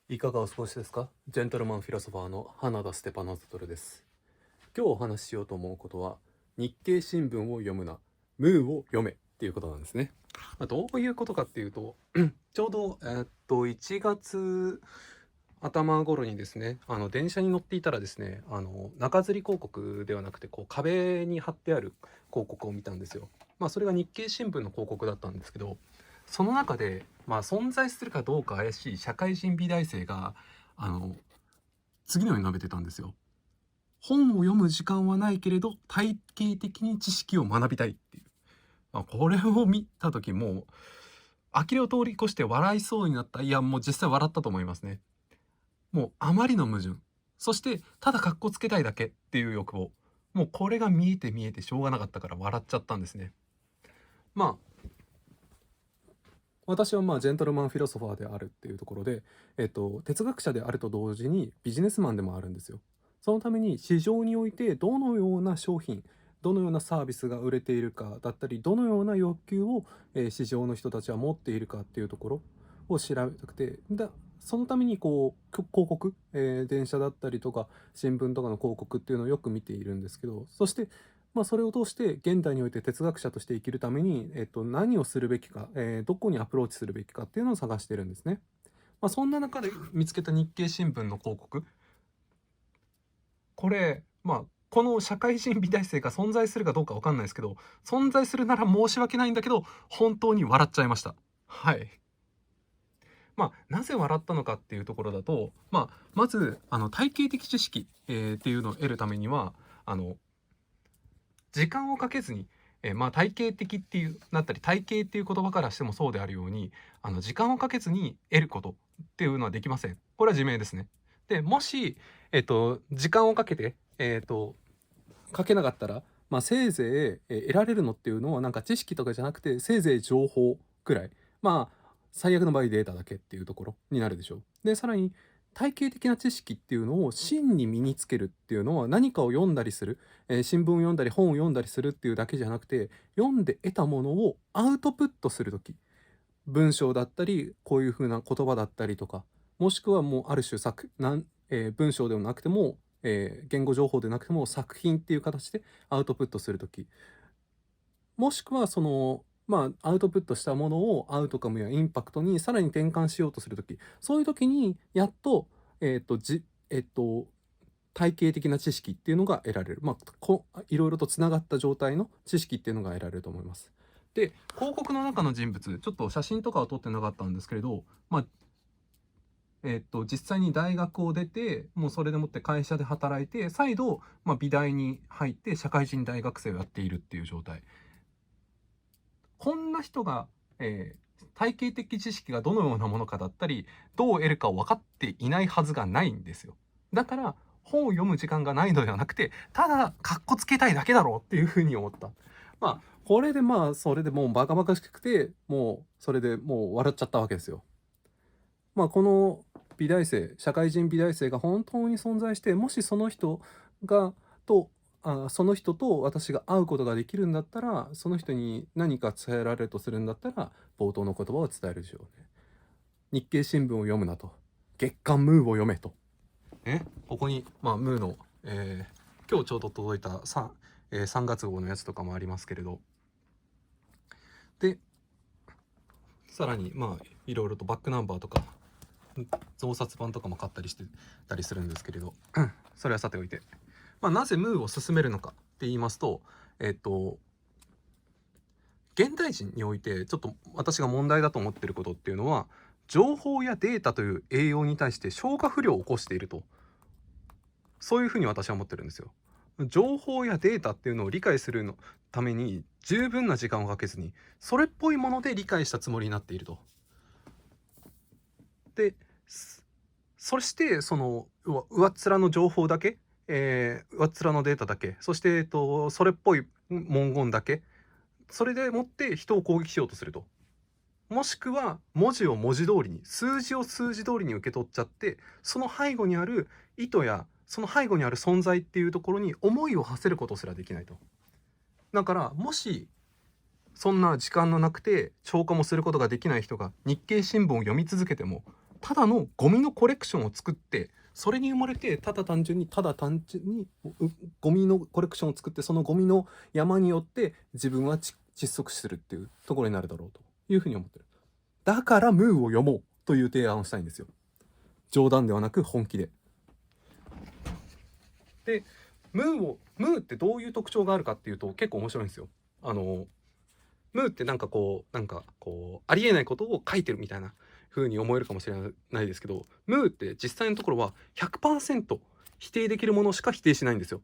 いかがお過ごしですか？ジェントルマンフィロソファーの花田ステパノザトルです。今日お話ししようと思うことは、日経新聞を読むな、ムーを読めっていうことなんですね。どういうことかっていうと、ちょうど、1月頭頃にですね、電車に乗っていたらですね、中吊り広告ではなくて、こう壁に貼ってある広告を見たんですよ。それが日経新聞の広告だったんですけど、その中で、存在するかどうか怪しい社会人美大生が、あの、次のように述べてたんですよ。本を読む時間はないけれど、体系的に知識を学びたいっていう。これを見た時もう、呆れを通り越して笑いそうになった。いや、もう実際笑ったと思いますね。もうあまりの矛盾。そして、ただ格好つけたいだけっていう欲望。もうこれが見えて見えてしょうがなかったから笑っちゃったんですね。私はジェントルマンフィロソファーであるっていうところで、哲学者であると同時にビジネスマンでもあるんですよ。そのために市場においてどのような商品、どのようなサービスが売れているかだったり、どのような欲求を、市場の人たちは持っているかっていうところを調べたくて、そのために広告、電車だったりとか新聞とかの広告っていうのをよく見ているんですけど、そしてそれを通して現代において哲学者として生きるために、何をするべきか、どこにアプローチするべきかっていうのを探してるんですね。そんな中で見つけた日経新聞の広告。これ、この社会人美大生が存在するかどうかわかんないですけど、存在するなら申し訳ないんだけど、本当に笑っちゃいました。はい。なぜ笑ったのかっていうところだと、まず、体系的知識、っていうのを得るためには、時間をかけずに、体系的っていうなったり、体系っていう言葉からしてもそうであるように、時間をかけずに得ることっていうのはできません。これは自明ですね。で、もし、時間をかけて、かけなかったら、せいぜい、得られるのっていうのはなんか知識とかじゃなくて、せいぜい情報くらい。最悪の場合データだけっていうところになるでしょう。で、さらに体系的な知識っていうのを真に身につけるっていうのは何かを読んだりする、新聞を読んだり本を読んだりするっていうだけじゃなくて、読んで得たものをアウトプットする時、文章だったり、こういう風な言葉だったりとか、もしくはもうある種文章ではなくても、言語情報でなくても作品っていう形でアウトプットする時、もしくはアウトプットしたものをアウトカムやインパクトにさらに転換しようとする時、そういう時にやっと、えっと、じえっと、体系的な知識っていうのが得られる。いろいろとつながった状態の知識っていうのが得られると思います。で、広告の中の人物、ちょっと写真とかは撮ってなかったんですけれど、実際に大学を出て、もうそれでもって会社で働いて、再度、美大に入って社会人大学生をやっているっていう状態。こんな人が、体系的知識がどのようなものかだったり、どう得るかを分かっていないはずがないんですよ。だから、本を読む時間がないのではなくて、ただ、かっこつけたいだけだろうっていうふうに思った。これでそれでもうバカバカしくて、もう、それでもう笑っちゃったわけですよ。この美大生、社会人美大生が本当に存在して、もしがとその人と私が会うことができるんだったら、その人に何か伝えられるとするんだったら、冒頭の言葉を伝えるでしょうね。日経新聞を読むなと。月刊ムーを読めと。ここに、ムーの、今日ちょうど届いた3月号のやつとかもありますけれど。で、さらに、いろいろとバックナンバーとか、増刷版とかも買ったりしてたりするんですけれど、それはさておいて、なぜムーを進めるのかって言いますと、現代人においてちょっと私が問題だと思っていることっていうのは、情報やデータという栄養に対して消化不良を起こしていると、そういうふうに私は思ってるんですよ。情報やデータっていうのを理解するのために十分な時間をかけずに、それっぽいもので理解したつもりになっていると。で、そしてその上っ面の情報だけ、上っ面のデータだけ、そして、それっぽい文言だけ、それでもって人を攻撃しようとすると。もしくは文字を文字通りに、数字を数字通りに受け取っちゃって、その背後にある意図やその背後にある存在っていうところに思いを馳せることすらできないと。だからもしそんな時間のなくて消化もすることができない人が日経新聞を読み続けてもただのゴミのコレクションを作って、それに生まれてただ単純にゴミのコレクションを作って、そのゴミの山によって自分は窒息するっていうところになるだろうというふうに思ってる。だからムーを読もうという提案をしたいんですよ。冗談ではなく本気で。でムーってどういう特徴があるかっていうと結構面白いんですよ。ムーってなんかこうありえないことを書いてるみたいな風に思えるかもしれないですけど、ムーって実際のところは 100% 否定できるものしか否定しないんですよ。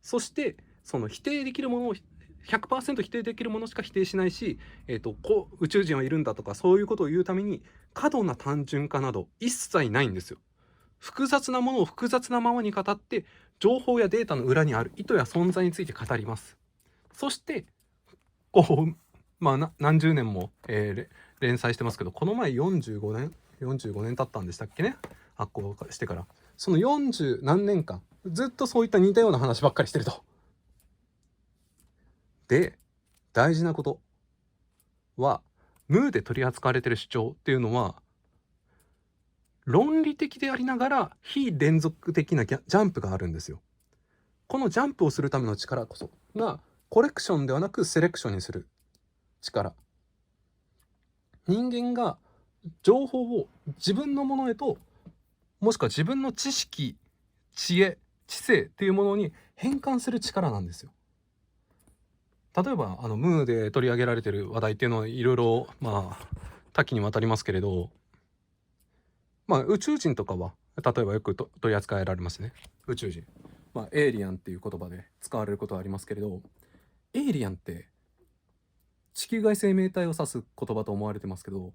そしてその否定できるものを 100% 否定できるものしか否定しないし、宇宙人はいるんだとかそういうことを言うために過度な単純化など一切ないんですよ。複雑なものを複雑なままに語って、情報やデータの裏にある意図や存在について語ります。そして何十年も、連載してますけど、この前45年経ったんでしたっけね、発行してから。その40何年間ずっとそういった似たような話ばっかりしてると。で大事なことは、ムーで取り扱われてる主張っていうのは論理的でありながら非連続的なジャンプがあるんですよ。このジャンプをするための力こそがコレクションではなくセレクションにする力。人間が情報を自分のものへと、もしくは自分の知識、知恵、知性っていうものに変換する力なんですよ。例えばムーで取り上げられてる話題っていうのはいろいろ多岐にわたりますけれど、宇宙人とかは例えばよく取り扱えられますね。宇宙人、エイリアンっていう言葉で使われることはありますけれど、エイリアンって地球外生命体を指す言葉と思われてますけど、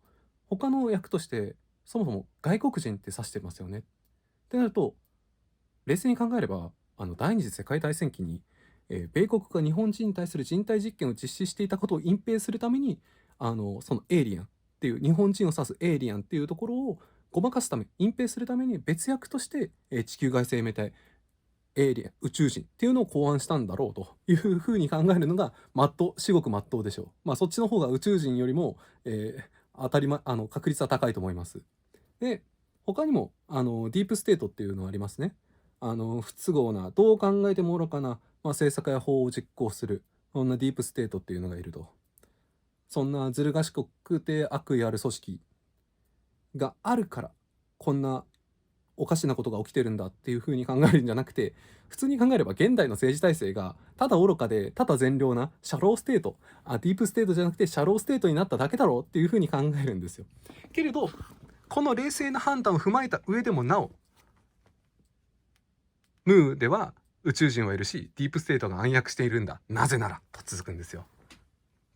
他の訳としてそもそも外国人って指してますよねってなると、冷静に考えれば第二次世界大戦期に、米国が日本人に対する人体実験を実施していたことを隠蔽するためにそのエイリアンっていう日本人を指すエイリアンっていうところをごまかすため、隠蔽するために別訳として、地球外生命体、エイリアン、宇宙人っていうのを考案したんだろうというふうに考えるのが至極真っ当でしょう。そっちの方が宇宙人よりも、確率は高いと思います。で他にもディープステートっていうのはありますね。不都合な、どう考えても愚かな、政策や法を実行する、そんなディープステートっていうのがいると。そんなずる賢くて悪意ある組織があるからこんなおかしなことが起きてるんだっていう風に考えるんじゃなくて、普通に考えれば現代の政治体制がただ愚かでただ善良なシャローステート、ディープステートじゃなくてシャローステートになっただけだろうっていう風に考えるんですよ。けれどこの冷静な判断を踏まえた上でもなお、ムーでは宇宙人はいるしディープステートが暗躍しているんだ、なぜならと続くんですよ。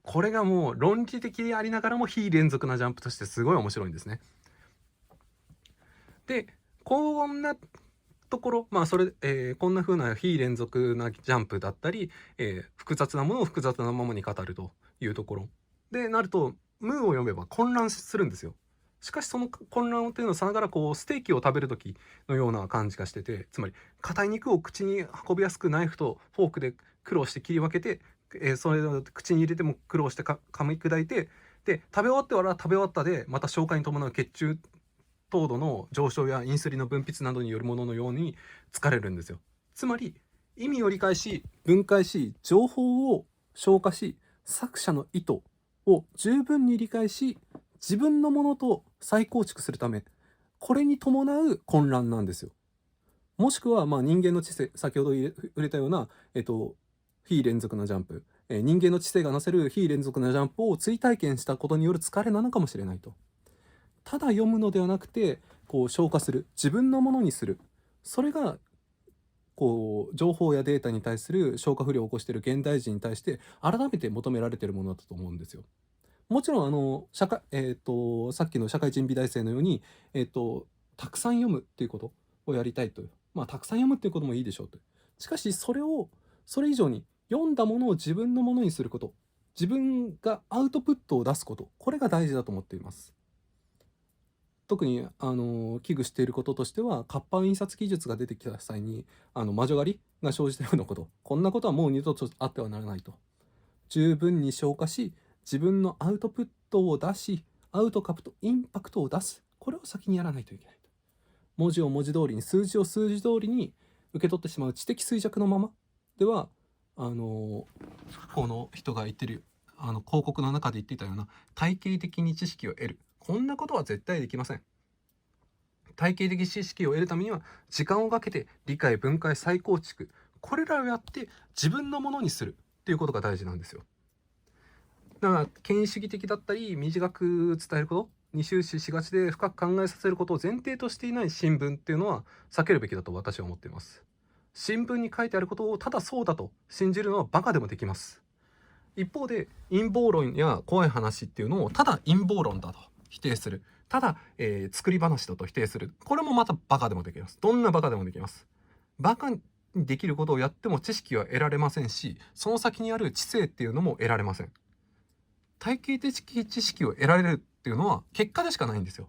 これがもう論理的でありながらも非連続なジャンプとしてすごい面白いんですね。でこんなところ、こんな風な非連続なジャンプだったり、複雑なものを複雑なままに語るというところでなると、ムーを読めば混乱するんですよ。しかしその混乱っていうのはさながらステーキを食べる時のような感じがしてて、つまり硬い肉を口に運びやすくナイフとフォークで苦労して切り分けて、それを口に入れても苦労して噛み砕いて、で食べ終わっては食べ終わったでまた消化に伴う血中糖度の上昇やインスリンの分泌などによるもののように疲れるんですよ。つまり意味を理解し分解し情報を消化し、作者の意図を十分に理解し自分のものと再構築するため、これに伴う混乱なんですよ。もしくは人間の知性、先ほど触れたような、非連続なジャンプ、人間の知性がなせる非連続なジャンプを追体験したことによる疲れなのかもしれないと。ただ読むのではなくて消化する、自分のものにする、それが情報やデータに対する消化不良を起こしている現代人に対して改めて求められているものだと思うんですよ。もちろんさっきの社会人美大生のように、たくさん読むっていうことをやりたいと、たくさん読むっていうこともいいでしょうと。しかしそれ以上に読んだものを自分のものにすること、自分がアウトプットを出すこと、これが大事だと思っています。特に危惧していることとしては、活版印刷技術が出てきた際に魔女狩りが生じたようなこと、こんなことはもう二度とあってはならないと。十分に消化し自分のアウトプットを出し、アウトカプトインパクトを出す、これはを先にやらないといけないと。文字を文字通りに、数字を数字通りに受け取ってしまう知的衰弱のままでは、この人が言ってる広告の中で言っていたような体系的に知識を得る、こんなことは絶対できません。体系的知識を得るためには時間をかけて理解、分解、再構築、これらをやって自分のものにするっていうことが大事なんですよ。だから権威主義的だったり短く伝えることに終始しがちで、深く考えさせることを前提としていない新聞っていうのは避けるべきだと私は思っています。新聞に書いてあることをただそうだと信じるのはバカでもできます。一方で陰謀論や怖い話っていうのをただ陰謀論だと否定する、ただ、作り話だと否定する、これもまたバカでもできます。どんなバカでもできます。バカにできることをやっても知識は得られませんし、その先にある知性っていうのも得られません。体系的知識を得られるっていうのは結果でしかないんですよ。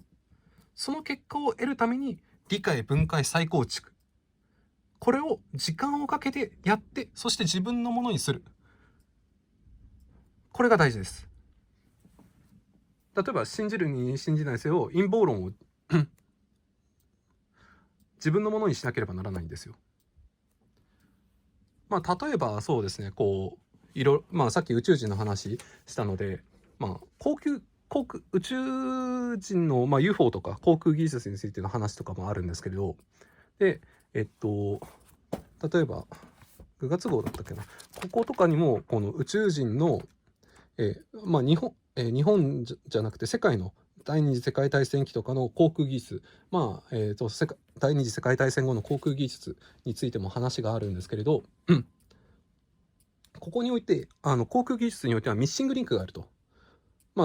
その結果を得るために理解、分解、再構築、これを時間をかけてやって、そして自分のものにする、これが大事です。例えば信じるに信じないせよ陰謀論を自分のものにしなければならないんですよ。例えばそうですね、さっき宇宙人の話したので、宇宙人の、UFO とか航空技術についての話とかもあるんですけれど、で例えば9月号だったっけな、こことかにもこの宇宙人の、日本じゃなくて世界の第二次世界大戦期とかの航空技術、第二次世界大戦後の航空技術についても話があるんですけれど、ここにおいて航空技術においてはミッシングリンクがあると、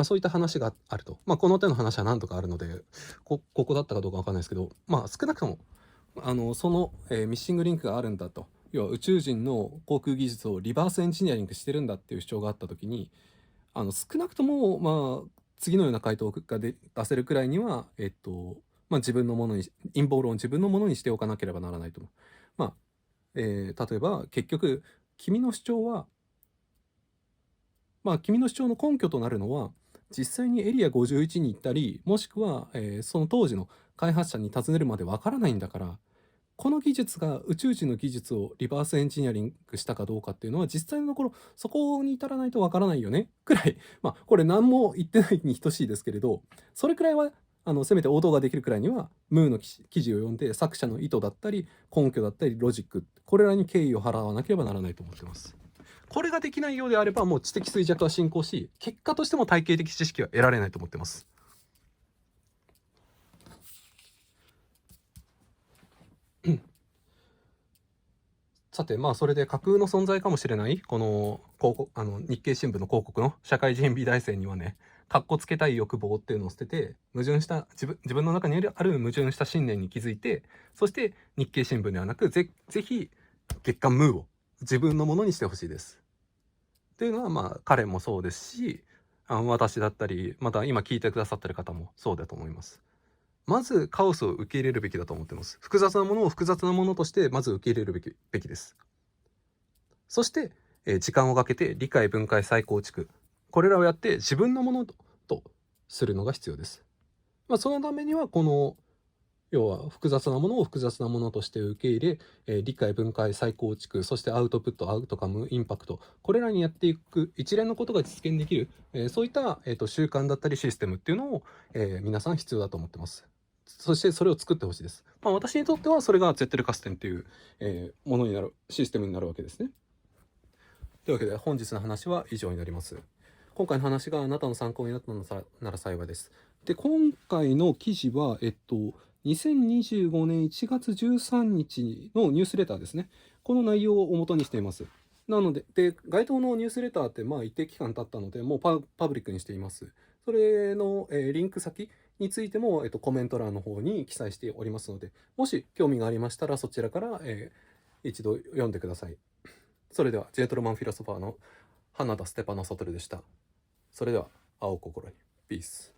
そういった話があると、この手の話は何とかあるのでここだったかどうか分かんないですけど、少なくともその、ミッシングリンクがあるんだと、要は宇宙人の航空技術をリバースエンジニアリングしてるんだっていう主張があった時に、少なくとも次のような回答が出せるくらいには自分のものに、陰謀論を自分のものにしておかなければならないと。例えば結局君の主張は、君の主張の根拠となるのは実際にエリア51に行ったり、もしくは、その当時の開発者に尋ねるまでわからないんだから、この技術が宇宙人の技術をリバースエンジニアリングしたかどうかっていうのは実際のところそこに至らないとわからないよねくらい、これ何も言ってないに等しいですけれど、それくらいはせめて応答ができるくらいにはムーの記事を読んで作者の意図だったり根拠だったりロジック、これらに敬意を払わなければならないと思ってます。これができないようであればもう知的衰弱は進行し、結果としても体系的知識は得られないと思ってます。さてそれで架空の存在かもしれないこの日経新聞の広告の社会人美大生にはね、かっこつけたい欲望っていうのを捨てて、矛盾した自分の中にある矛盾した信念に気づいて、そして日経新聞ではなくぜひ月刊ムーを自分のものにしてほしいです。っていうのは彼もそうですし、私だったりまた今聞いてくださってる方もそうだと思います。まずカオスを受け入れるべきだと思っています。複雑なものを複雑なものとしてまず受け入れるべきです。そして、時間をかけて理解、分解、再構築、これらをやって自分のものとするのが必要です。そのためにはこの要は複雑なものを複雑なものとして受け入れ、理解、分解、再構築、そしてアウトプット、アウトカム、インパクト、これらにやっていく一連のことが実現できる、そういった、習慣だったりシステムっていうのを、皆さん必要だと思ってます。そしてそれを作ってほしいです。私にとってはそれがゼッテルカステンっていう、ものになるシステムになるわけですね。というわけで本日の話は以上になります。今回の話があなたの参考になったのなら幸いです。で、今回の記事は、2025年1月13日のニュースレターですね。この内容を元にしています。なので、該当のニュースレターって一定期間経ったので、もうパブリックにしています。それの、リンク先についても、コメント欄の方に記載しておりますので、もし興味がありましたらそちらから、一度読んでください。それではジェントルマンフィロソファーの花田ステパノ・サトルでした。それでは青心にピース。